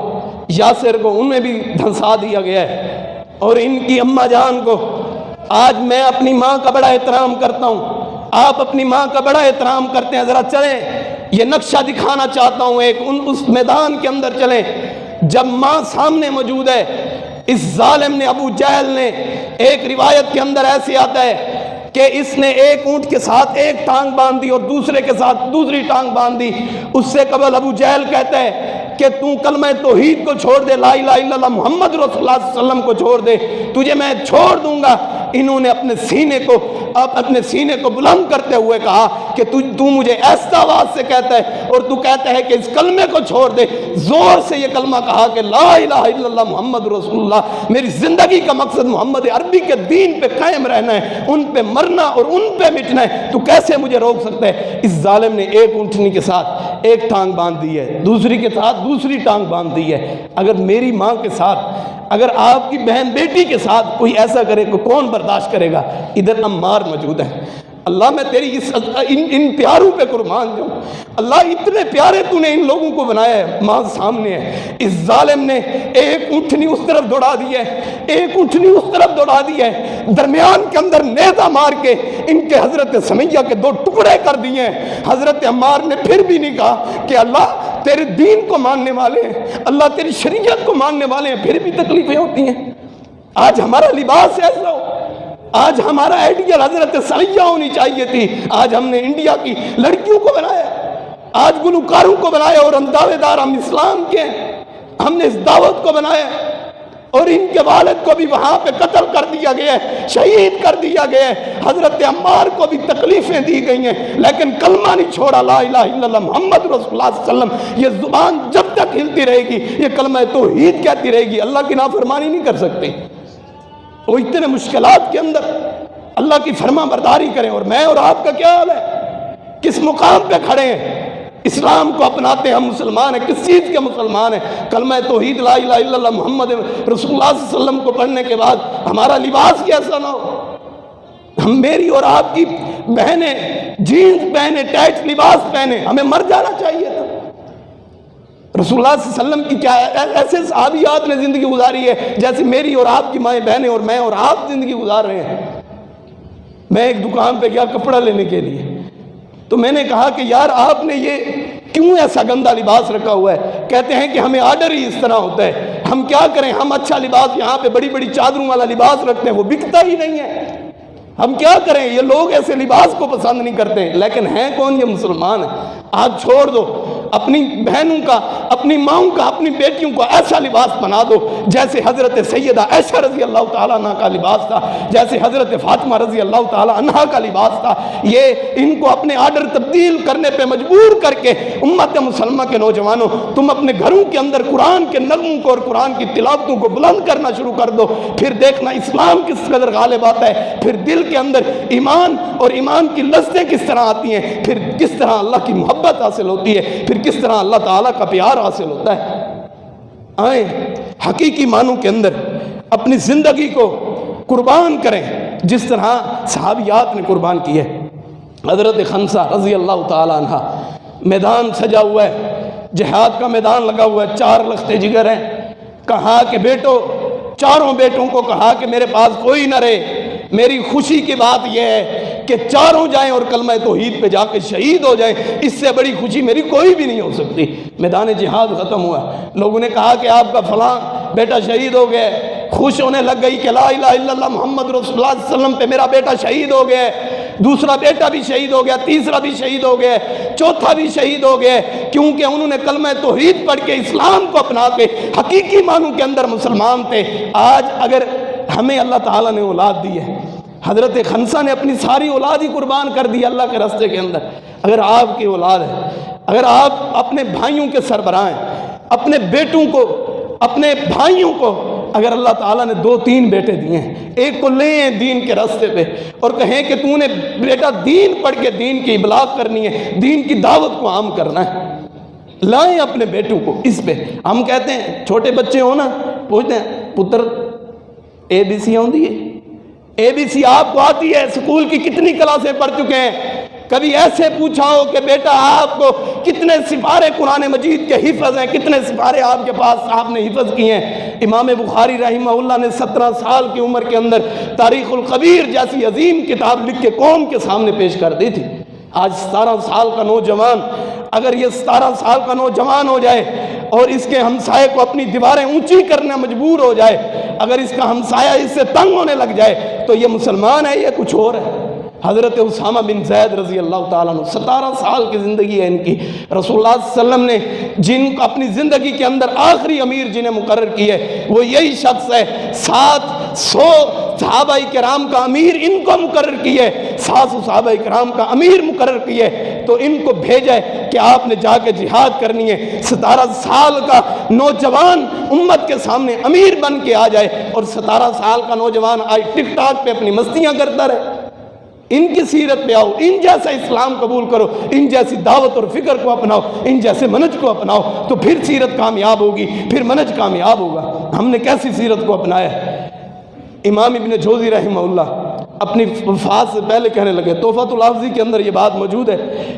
یاسر کو انہیں بھی دھنسا دیا گیا ہے، اور ان کی اماں جان کو۔ آج میں اپنی ماں کا بڑا احترام کرتا ہوں، آپ اپنی ماں کا بڑا احترام کرتے ہیں، ذرا چلیں یہ نقشہ دکھانا چاہتا ہوں، اس میدان کے اندر چلیں جب ماں سامنے موجود ہے۔ اس ظالم نے، ابو جہل نے، ایک روایت کے اندر ایسے آتا ہے کہ اس نے ایک اونٹ کے ساتھ ایک ٹانگ باندھ دی اور دوسرے کے ساتھ دوسری ٹانگ باندھ دی۔ اس سے قبل ابو جہل کہتا ہے کہ تو کلمہ توحید کو چھوڑ دے، لا الہ الا اللہ محمد رسول اللہ صلی اللہ علیہ وسلم کو چھوڑ دے، تجھے میں چھوڑ دوں گا۔ انہوں نے اپنے سینے کو بلند کرتے ہوئے کہا کہ تو مجھے ایسا آواز سے کہتا ہے اور تو کہتا ہے کہ اس کلمے کو چھوڑ دے۔ زور سے یہ کلمہ کہا کہ لا الہ الا اللہ محمد رسول اللہ، میری زندگی کا مقصد محمد عربی کے دین پہ قائم رہنا ہے، ان پہ مرنا اور ان پہ مٹنا ہے، تو کیسے مجھے روک سکتا ہے؟ اس ظالم نے ایک اونٹنی کے ساتھ ایک ٹانگ باندھ دی ہے، دوسری کے ساتھ دوسری ٹانگ باندھ دی ہے۔ اگر میری ماں کے ساتھ، اگر آپ کی بہن بیٹی کے ساتھ کوئی ایسا کرے تو کون برداشت کرے گا؟ ادھر عمار موجود ہے۔ اللہ میں تیری ان پیاروں پہ قربان جاؤں، اللہ اتنے پیارے تو نے ان لوگوں کو بنایا ہے، ماں سامنے ہے۔ اس ظالم نے ایک اونٹنی اس طرف دوڑا دی ہے، ایک اونٹنی اس طرف دوڑا دی ہے، درمیان کے اندر نیزہ مار کے ان کے حضرت سمیہ کے 2 ٹکڑے کر دیے ہیں۔ حضرت عمار نے پھر بھی نہیں کہا کہ اللہ تیرے دین کو ماننے والے ہیں، اللہ تیری شریعت کو ماننے والے ہیں، پھر بھی تکلیفیں ہوتی ہیں۔ آج ہمارا لباس ایسا ہو، آج ہمارا آئیڈیل حضرت سمیہ ہونی چاہیے تھی، آج ہم نے انڈیا کی لڑکیوں کو بنایا، آج گلوکاروں کو بنایا، اور ہم دعوے دار ہم اسلام کے ہیں، ہم نے اس دعوت کو بنایا، اور ان کے والد کو بھی وہاں پہ قتل کر دیا گیا ہے، شہید کر دیا گیا ہے۔ حضرت عمار کو بھی تکلیفیں دی گئی ہیں، لیکن کلمہ نہیں چھوڑا، لا الہ الا اللہ محمد رسول اللہ صلی اللہ علیہ وسلم۔ یہ زبان جب تک ہلتی رہے گی یہ کلمہ توحید کہتی رہے گی، اللہ کی نافرمانی نہیں کر سکتے۔ وہ اتنے مشکلات کے اندر اللہ کی فرما برداری کریں، اور میں اور آپ کا کیا حال ہے؟ کس مقام پہ کھڑے ہیں؟ اسلام کو اپناتے ہیں، ہم مسلمان ہیں۔ کس چیز کے مسلمان ہیں؟ کلمہ توحید لا الہ الا اللہ محمد رسول اللہ صلی اللہ علیہ وسلم کو پڑھنے کے بعد ہمارا لباس کیسا نہ ہو۔ ہم میری اور آپ کی بہنیں جینز پہنے، ٹائٹ لباس پہنے، ہمیں مر جانا چاہیے تھا۔ رسول اللہ صلی اللہ علیہ وسلم کی کیا ایسے صحابیات نے زندگی گزاری ہے جیسے میری اور آپ کی مائیں بہنیں اور میں اور آپ زندگی گزار رہے ہیں۔ میں ایک دکان پہ گیا کپڑا لینے کے لیے، تو میں نے کہا کہ یار آپ نے یہ کیوں ایسا گندا لباس رکھا ہوا ہے؟ کہتے ہیں کہ ہمیں آرڈر ہی اس طرح ہوتا ہے، ہم کیا کریں، ہم اچھا لباس یہاں پہ بڑی بڑی چادروں والا لباس رکھتے ہیں، وہ بکتا ہی نہیں ہے، ہم کیا کریں، یہ لوگ ایسے لباس کو پسند نہیں کرتے، لیکن ہیں کون؟ یہ مسلمان ہیں۔ آج چھوڑ دو، اپنی بہنوں کا، اپنی ماؤں کا، اپنی بیٹیوں کو ایسا لباس بنا دو جیسے حضرت سیدہ عائشہ رضی اللہ تعالیٰ عنہ کا لباس تھا، جیسے حضرت فاطمہ رضی اللہ تعالیٰ عنہ کا لباس تھا۔ یہ ان کو اپنے آرڈر تبدیل کرنے پہ مجبور کر کے امت مسلمہ کے نوجوانوں، تم اپنے گھروں کے اندر قرآن کے نغموں کو اور قرآن کی تلاوتوں کو بلند کرنا شروع کر دو، پھر دیکھنا اسلام کس قدر غالب آتا ہے، پھر دل کے اندر ایمان اور ایمان کی لذتیں کس طرح آتی ہیں، پھر کس طرح اللہ کی محبت حاصل ہوتی ہے، پھر کس طرح اللہ تعالیٰ کا پیار حاصل ہوتا ہے۔ آئیں حقیقی معنوں کے اندر اپنی زندگی کو قربان کریں جس طرح صحابیات نے قربان کی ہے۔ حضرت خنسہ رضی اللہ تعالیٰ عنہ، میدان سجا ہوا ہے، جہاد کا میدان لگا ہوا ہے، 4 لخت جگر ہیں، کہا کہ بیٹو، چاروں بیٹوں کو کہا کہ میرے پاس کوئی نہ رہے، میری خوشی کی بات یہ ہے کہ چاروں جائیں اور کلمہ توحید پہ جا کے شہید ہو جائیں، اس سے بڑی خوشی میری کوئی بھی نہیں ہو سکتی۔ میدان جہاد ختم ہوا، لوگوں نے کہا کہ آپ کا فلاں بیٹا شہید ہو گیا، خوش ہونے لگ گئی کہ لا الہ الا اللہ محمد رسول اللہ صلی اللہ علیہ وسلم پہ میرا بیٹا شہید ہو گیا، دوسرا بیٹا بھی شہید ہو گیا، تیسرا بھی شہید ہو گیا، چوتھا بھی شہید ہو گیا، کیونکہ انہوں نے کلمہ توحید پڑھ کے اسلام کو اپنا کے حقیقی معنوں کے اندر مسلمان تھے۔ آج اگر ہمیں اللہ تعالیٰ نے اولاد دی ہے، حضرت خنسہ نے اپنی ساری اولاد ہی قربان کر دی اللہ کے راستے کے اندر، اگر آپ کی اولاد ہے، اگر آپ اپنے بھائیوں کے سربراہ ہیں، اپنے بیٹوں کو، اپنے بھائیوں کو اگر اللہ تعالیٰ نے 2-3 بیٹے دیے ہیں، ایک کو لے ہیں دین کے راستے پہ اور کہیں کہ تو نے بیٹا دین پڑھ کے دین کی ابلاغ کرنی ہے، دین کی دعوت کو عام کرنا ہے، لائیں اپنے بیٹوں کو اس پہ۔ ہم کہتے ہیں چھوٹے بچے ہو نا، پوچھتے ہیں پتر ABC آتی ہے؟ ABC آپ کو آتی ہے؟ اسکول کی کتنی کلاسیں پڑھ چکے ہیں؟ کبھی ایسے پوچھا ہو کہ بیٹا آپ کو کتنے سپارے قرآن مجید کے حفظ ہیں، کتنے سپارے آپ کے پاس آپ نے حفظ کیے ہیں؟ امام بخاری رحمہ اللہ نے 17 سال کی عمر کے اندر تاریخ الکبیر جیسی عظیم کتاب لکھ کے قوم کے سامنے پیش کر دی تھی۔ آج 17 سال کا نوجوان، اگر یہ 17 سال کا نوجوان ہو جائے اور اس کے ہمسائے کو اپنی دیواریں اونچی کرنے مجبور ہو جائے، اگر اس کا ہمسایہ اس سے تنگ ہونے لگ جائے تو یہ مسلمان ہے، یہ کچھ اور ہے۔ حضرت اسامہ بن زید رضی اللہ تعالیٰ عنہ، 17 سال کی زندگی ہے ان کی، رسول اللہ صلی اللہ علیہ وسلم نے جن کو اپنی زندگی کے اندر آخری امیر جنہیں مقرر کی ہے وہ یہی شخص ہے۔ 700 صحابہ کرام کا امیر ان کو مقرر کی ہے، 700 صحابہ کرام کا امیر مقرر کی ہے، تو ان کو بھیجا ہے کہ آپ نے جا کے جہاد کرنی ہے۔ 17 سال کا نوجوان امت کے سامنے امیر بن کے آ جائے اور 17 سال کا نوجوان آج ٹک ٹاک پہ اپنی مستیاں کرتا رہے۔ ان کی سیرت پہ آؤ، ان جیسا اسلام قبول کرو، ان جیسی دعوت اور فکر کو اپناؤ، ان جیسے منہج کو اپناؤ، تو پھر سیرت کامیاب ہوگی، پھر منہج کامیاب ہوگا۔ ہم نے کیسی سیرت کو اپنایا ہے؟ امام ابن جوزی رحمہ اللہ اپنی وفات سے پہلے کہنے لگے، تحفۃ الحافظی کے اندر یہ بات موجود ہے،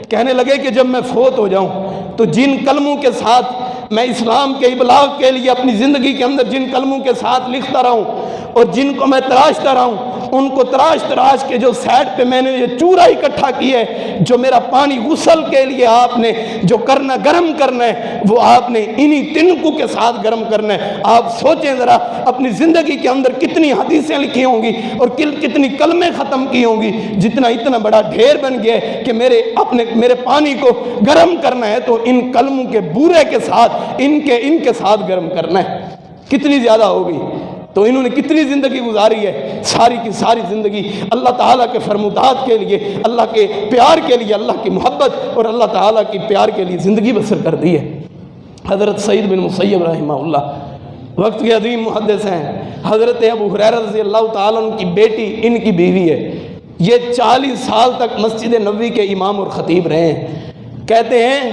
کہنے لگے کہ جب میں فوت ہو جاؤں تو جن کلموں کے ساتھ میں اسلام کے ابلاغ کے لیے اپنی زندگی کے اندر جن کلموں کے ساتھ لکھتا رہا ہوں اور جن کو میں تراشتا رہا ہوں، ان کو تراش کے جو سیٹ پہ میں نے یہ چورا اکٹھا کیا ہے، جو میرا پانی غسل کے لیے آپ نے جو کرنا گرم کرنا ہے، وہ آپ نے انہی تنکوں کے ساتھ گرم کرنا ہے۔ آپ سوچیں ذرا اپنی زندگی کے اندر کتنی حدیثیں لکھی ہوں گی اور کتنی کلمیں ختم کی ہوں گی، جتنا اتنا بڑا ڈھیر بن گیا ہے کہ میرے پانی کو گرم کرنا ہے تو ان کلموں کے بورے کے ساتھ ان کے ساتھ گرم کرنا ہے، کتنی زیادہ ہوگی۔ تو انہوں نے کتنی زندگی گزاری ہے، ساری کی ساری زندگی اللہ تعالیٰ کے فرمودات کے لیے، اللہ کے پیار کے لیے، اللہ کی محبت اور اللہ تعالیٰ کی پیار کے لیے زندگی بسر کر دی ہے۔ حضرت سعید بن مسیب رحمہ اللہ وقت کے عظیم محدث ہیں، حضرت ابو ہریرہ رضی اللہ تعالیٰ عنہ کی بیٹی ان کی بیوی ہے، یہ 40 سال تک مسجد نبوی کے امام اور خطیب رہے ہیں۔ کہتے ہیں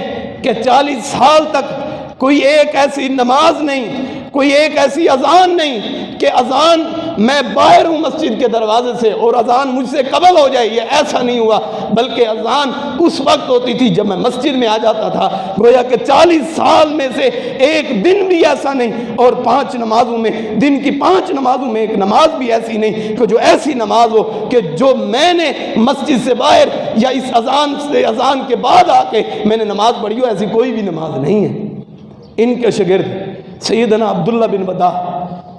کہ 40 سال تک کوئی ایک ایسی نماز نہیں، کوئی ایک ایسی اذان نہیں کہ اذان میں باہر ہوں مسجد کے دروازے سے اور اذان مجھ سے قبل ہو جائے، یہ ایسا نہیں ہوا، بلکہ اذان اس وقت ہوتی تھی جب میں مسجد میں آ جاتا تھا۔ گویا کہ 40 سال میں سے ایک دن بھی ایسا نہیں، اور 5 نمازوں میں، دن کی 5 نمازوں میں ایک نماز بھی ایسی نہیں کہ جو ایسی نماز ہو کہ جو میں نے مسجد سے باہر یا اس اذان سے اذان کے بعد آ کے میں نے نماز پڑھی ہو، ایسی کوئی بھی نماز نہیں ہے۔ ان کے شاگرد سیدنا عبداللہ بن ودا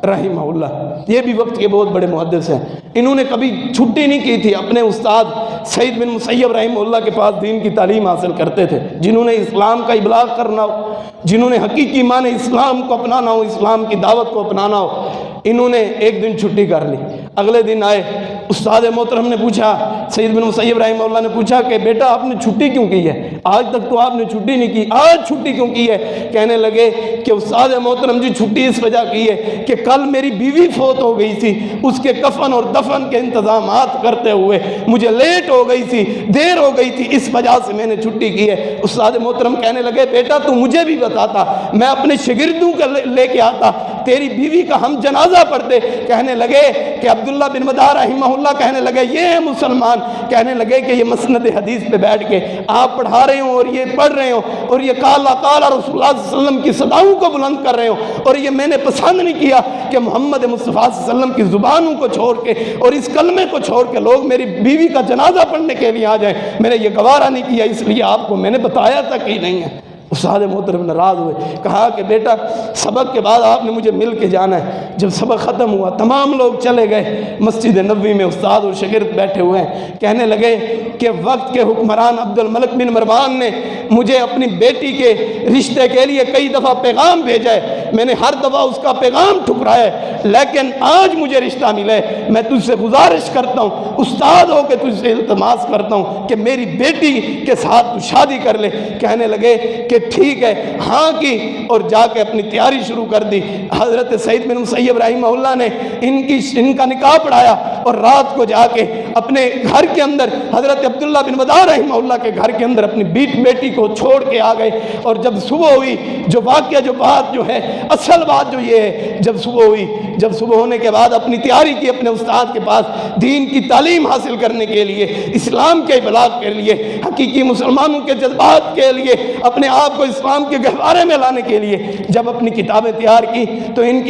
رحمہ اللہ، یہ بھی وقت کے بہت بڑے محدث ہیں، انہوں نے کبھی چھٹی نہیں کی تھی، اپنے استاد سعید بن مسیب رحمہ اللہ کے پاس دین کی تعلیم حاصل کرتے تھے، جنہوں نے اسلام کا ابلاغ کرنا ہو، جنہوں نے حقیقی معنی اسلام کو اپنانا ہو، اسلام کی دعوت کو اپنانا ہو، انہوں نے ایک دن چھٹی کر لی۔ اگلے دن آئے، استاد محترم نے پوچھا، سعید بن مسیب رحمہ اللہ نے پوچھا کہ بیٹا آپ نے چھٹی کیوں کی ہے؟ آج تک تو آپ نے چھٹی نہیں کی، آج چھٹی کیوں کی ہے؟ کہنے لگے کہ استاد محترم جی چھٹی اس وجہ کی ہے کہ کل میری بیوی فوت ہو گئی تھی، اس کے کفن اور دفن کے انتظامات کرتے ہوئے مجھے لیٹ ہو گئی تھی، دیر ہو گئی تھی، اس وجہ سے میں نے چھٹی کی ہے۔ استاد محترم کہنے لگے بیٹا تو مجھے بھی بتاتا، میں اپنے شاگردوں کو لے کے آتا، تیری بیوی کا ہم جنازہ پڑھتے۔ کہنے لگے کہ عبداللہ بن ودا رحمہ اللہ کہنے لگے یہ ہے مسلمان، کہنے لگے کہ یہ مسند حدیث پہ بیٹھ کے آپ پڑھا رہے ہوں اور یہ پڑھ رہے ہوں اور یہ قال قال رسول اللہ صلی اللہ علیہ وسلم کی صداؤں کو بلند کر رہے ہوں، اور یہ میں نے پسند نہیں کیا کہ محمد مصطفیٰ صلی اللہ علیہ وسلم کی زبانوں کو چھوڑ کے اور اس کلمے کو چھوڑ کے لوگ میری بیوی کا جنازہ پڑھنے کے لیے آ جائیں، میں نے یہ گوارا نہیں کیا، اس لیے آپ کو میں نے بتایا تک ہی نہیں ہے۔ استاد محترم ناراض ہوئے، کہا کہ بیٹا سبق کے بعد آپ نے مجھے مل کے جانا ہے۔ جب سبق ختم ہوا تمام لوگ چلے گئے، مسجد نبوی میں استاد اور شاگرد بیٹھے ہوئے ہیں، کہنے لگے کہ وقت کے حکمران عبد الملک بن مروان نے مجھے اپنی بیٹی کے رشتے کے لیے کئی دفعہ پیغام بھیجا ہے، میں نے ہر دفعہ اس کا پیغام ٹھکرایا ہے، لیکن آج مجھے رشتہ ملا ہے، میں تجھ سے گزارش کرتا ہوں، استاد ہو کے تجھ سے التماس کرتا ہوں کہ میری بیٹی کے ساتھ تو شادی کر لے۔ کہنے لگے کہ ٹھیک ہے، ہاں کی، اور جا کے اپنی تیاری شروع کر دی۔ حضرت سعید بن مسیب رحمہ اللہ نے ان کا نکاح پڑھایا اور رات کو جا کے اپنے گھر کے اندر حضرت عبداللہ بن ودا رحمہ اللہ کے گھر کے اندر اپنی بیٹی کو چھوڑ کے آ گئے، اور جب صبح ہوئی، جو واقعہ جو بات جو ہے اصل بات جو یہ ہے، جب صبح ہوئی، جب صبح ہونے کے بعد اپنی تیاری کی اپنے استاد کے پاس دین کی تعلیم حاصل کرنے کے لیے، اسلام کے ابلاغ کے لیے، حقیقی مسلمانوں کے جذبات کے لیے، اپنے آپ کو اسلام کے گہوارے میں لانے کے لیے جب اپنی کتابیں تیار کی تو ان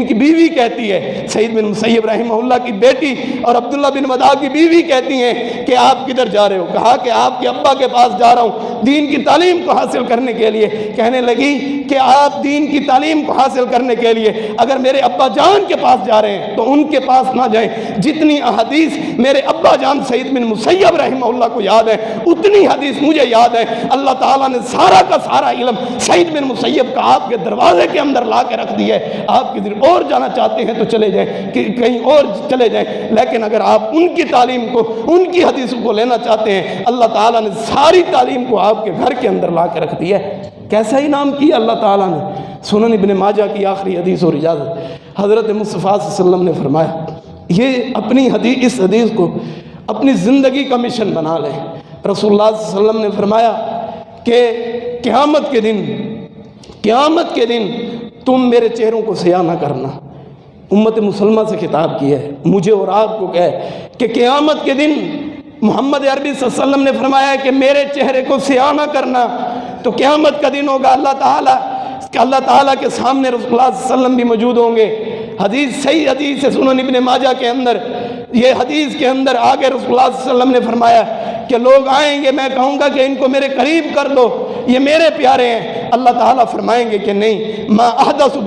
کی بیوی کہتی ہے، سعید بن مسیب رحمہ اللہ کی بیٹی اور عبداللہ بن ودا کی بیوی کہتی ہیں کہ آپ کدھر جا رہے ہو؟ کہا کہ آپ کے ابا کے پاس جا رہا ہوں دین کی تعلیم کو حاصل کرنے کے لیے۔ کہنے لگی کہ آپ دین کی تعلیم کو حاصل کرنے کے لیے اگر میرے ابا جان کے پاس جا رہے ہیں تو ان کے پاس نہ جائیں، جتنی احادیث میرے ابا جان سعید بن مسیب رحمہ اللہ کو یاد ہے اتنی حدیث مجھے یاد ہے۔ اللہ تعالیٰ نے سارا کا سارا علم سعید بن مسیب کا آپ کے دروازے کے اندر لا کے رکھ دیا ہے، آپ کدھر اور جانا چاہتے ہیں تو چلے جائیں، کہیں اور چلے جائیں، لیکن اگر آپ ان کی تعلیم کو، ان کی حدیثوں کو لینا چاہتے ہیں، اللہ تعالیٰ نے ساری تعلیم کو آپ کے گھر کے اندر لا کے رکھ دیا ہے۔ کیسا انعام کیا اللہ تعالیٰ نے۔ سنن ابن ماجہ کی آخری حدیث اور اجازت، حضرت مصطفیٰ صلی اللہ علیہ وسلم نے فرمایا یہ اپنی حدیث، اس حدیث کو اپنی زندگی کا مشن بنا لیں۔ رسول اللہ صلی اللہ علیہ وسلم نے فرمایا کہ قیامت کے دن تم میرے چہروں کو سیاہ نہ کرنا۔ امت مسلمہ سے خطاب کیا ہے، مجھے اور آپ کو کہے کہ قیامت کے دن محمد عربی صلی اللہ علیہ وسلم نے فرمایا کہ میرے چہرے کو سیاہ نہ کرنا۔ تو قیامت کا دن ہوگا، اللہ تعالیٰ کے سامنے رسول اللہ صلی اللہ علیہ وسلم بھی موجود ہوں گے۔ حدیث صحیح حدیث ہے سنن ابن ماجہ کے اندر، یہ حدیث کے اندر آگے رسول اللہ صلی اللہ علیہ وسلم نے فرمایا کہ لوگ آئیں گے، میں کہوں گا کہ ان کو میرے قریب کر دو، یہ میرے پیارے ہیں۔ اللہ تعالیٰ فرمائیں گے کہ نہیں، ما احدث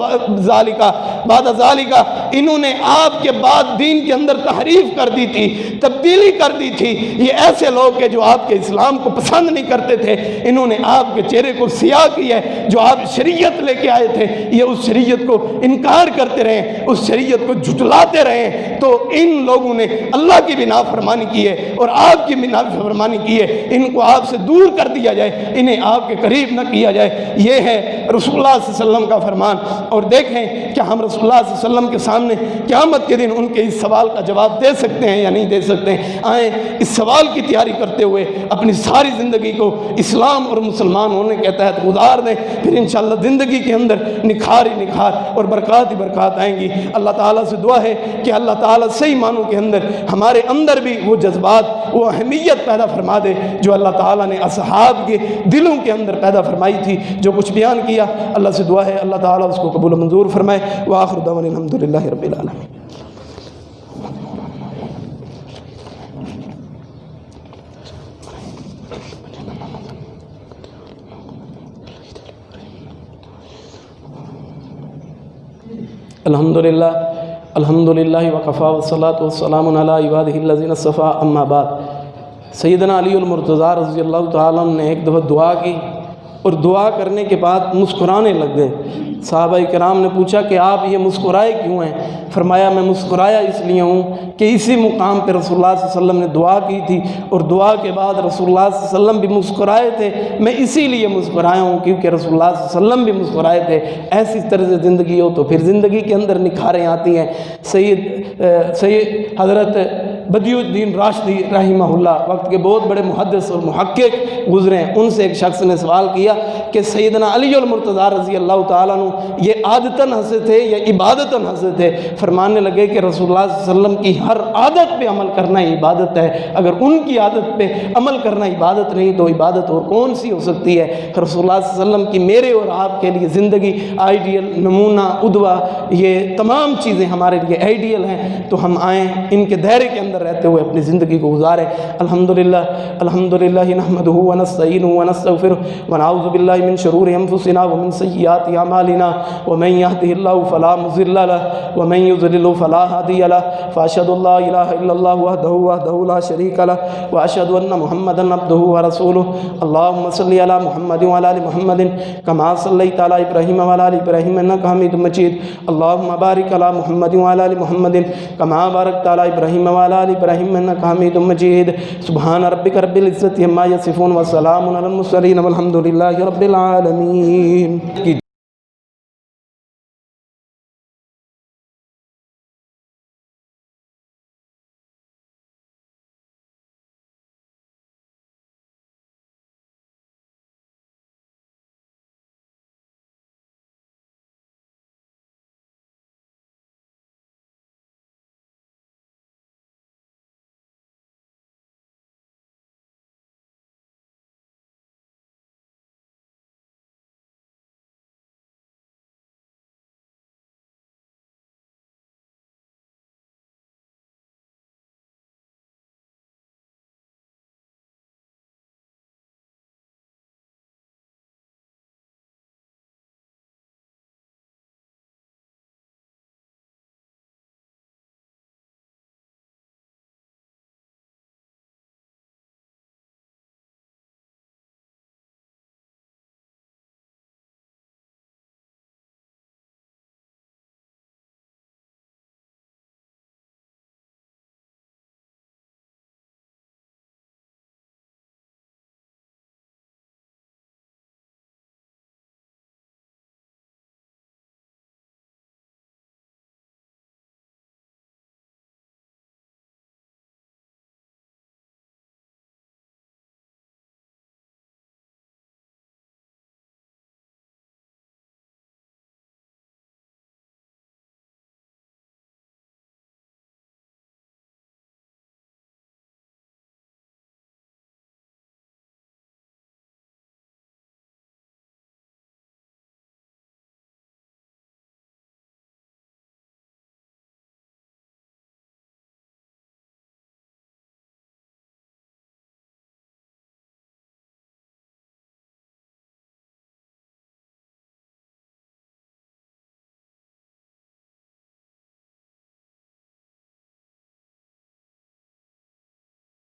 بعد ذالک، انہوں نے آپ کے بعد دین کے اندر تحریف کر دی تھی، تبدیلی کر دی تھی۔ یہ ایسے لوگ ہیں جو آپ کے اسلام کو پسند نہیں کرتے تھے، انہوں نے آپ کے چہرے کو سیاہ کیا ہے۔ جو آپ شریعت لے کے آئے تھے، یہ اس شریعت کو انکار کرتے رہے، اس شریعت کو جھٹلاتے رہے، تو ان لوگوں نے اللہ کی بھی نافرمانی کی ہے اور آپ کی بھی نافرمانی کی ہے۔ ان کو آپ سے دور کر دیا جائے، انہیں آپ کے قریب نہ کیا جائے۔ یہ ہے رسول اللہ صلی اللہ علیہ وسلم کا فرمان۔ اور دیکھیں کہ ہم رسول اللہ صلی اللہ علیہ وسلم کے سامنے قیامت کے دن ان کے اس سوال کا جواب دے سکتے ہیں یا نہیں دے سکتے ہیں۔ آئیں اس سوال کی تیاری کرتے ہوئے اپنی ساری زندگی کو اسلام اور مسلمان ہونے کے تحت گزار دیں، پھر انشاءاللہ زندگی کے اندر نکھار ہی نکھار اور برکات ہی برکات آئیں گی۔ اللہ تعالیٰ سے دعا ہے کہ اللہ تعالیٰ صحیح معنوں کے اندر ہمارے اندر بھی وہ جذبات، وہ اہمیت پیدا فرما دے جو اللہ تعالیٰ نے اصحاب کے دلوں کے اندر پیدا فرمائی تھی۔ جو کچھ بیان کیا اللہ سے دعا ہے اللہ تعالیٰ اس کو قبول و منظور فرمائے۔ وآخر دعوانا الحمدللہ رب العالمین۔ الحمدللہ الحمدللہ وکفا والصلاة والسلام علی عبادہ الذین اصطفیٰ، اما بعد۔ سیدنا علی المرتضیٰ رضی اللہ تعالیٰ عنہ نے ایک دفعہ دعا کی اور دعا کرنے کے بعد مسکرانے لگ گئے۔ صحابہ کرام نے پوچھا کہ آپ یہ مسکرائے کیوں ہیں؟ فرمایا میں مسکرایا اس لیے ہوں کہ اسی مقام پہ رسول اللہ صلی اللہ علیہ وسلم نے دعا کی تھی اور دعا کے بعد رسول اللہ صلی اللہ علیہ وسلم بھی مسکرائے تھے، میں اسی لیے مسکرایا ہوں کیونکہ رسول اللہ صلی اللہ علیہ وسلم بھی مسکرائے تھے۔ ایسی طرز زندگی ہو تو پھر زندگی کے اندر نکھاریں آتی ہیں۔ سید حضرت بدیع الدین راشدی رحمہ اللہ وقت کے بہت بڑے محدث اور محقق گزرے ہیں، ان سے ایک شخص نے سوال کیا کہ سیدنا علی المرتضیٰ رضی اللہ تعالیٰ عنہ یہ عادتاً ہنسے تھے یا عبادتاً ہنسے تھے؟ فرمانے لگے کہ رسول اللہ صلی اللہ علیہ وسلم کی ہر عادت پہ عمل کرنا عبادت ہے، اگر ان کی عادت پہ عمل کرنا عبادت نہیں تو عبادت اور کون سی ہو سکتی ہے؟ رسول اللہ صلی اللہ علیہ وسلم کی میرے اور آپ کے لیے زندگی آئیڈیل، نمونہ، قدوہ، یہ تمام چیزیں ہمارے لیے آئیڈیل ہیں، تو ہم آئیں ان کے دائرے کے اندر رہتے ہوئے اپنی زندگی کو گزاریں۔ الحمدللہ الحمدللہ نحمدہ ونستعینہ ونستغفرہ ونعوذ باللہ من شرور انفسنا ومن سیئات اعمالنا ومن يهده الله فلا مضل له ومن يضلل فلا هادي له فاشهد ان لا اله الا الله وحده لا شريك له واشهد ان محمدا عبده ورسوله اللهم صل على محمد وعلى ال محمد كما صليت على ابراهيم وعلى ال ابراهيم انك حميد مجيد اللهم بارك على محمد وعلى ال محمد كما باركت على ابراهيم وعلى ال ابراهيم انك حميد مجيد سبحان ربك رب العزة عما يصفون وسلام على المرسلين والحمد لله رب العالمين۔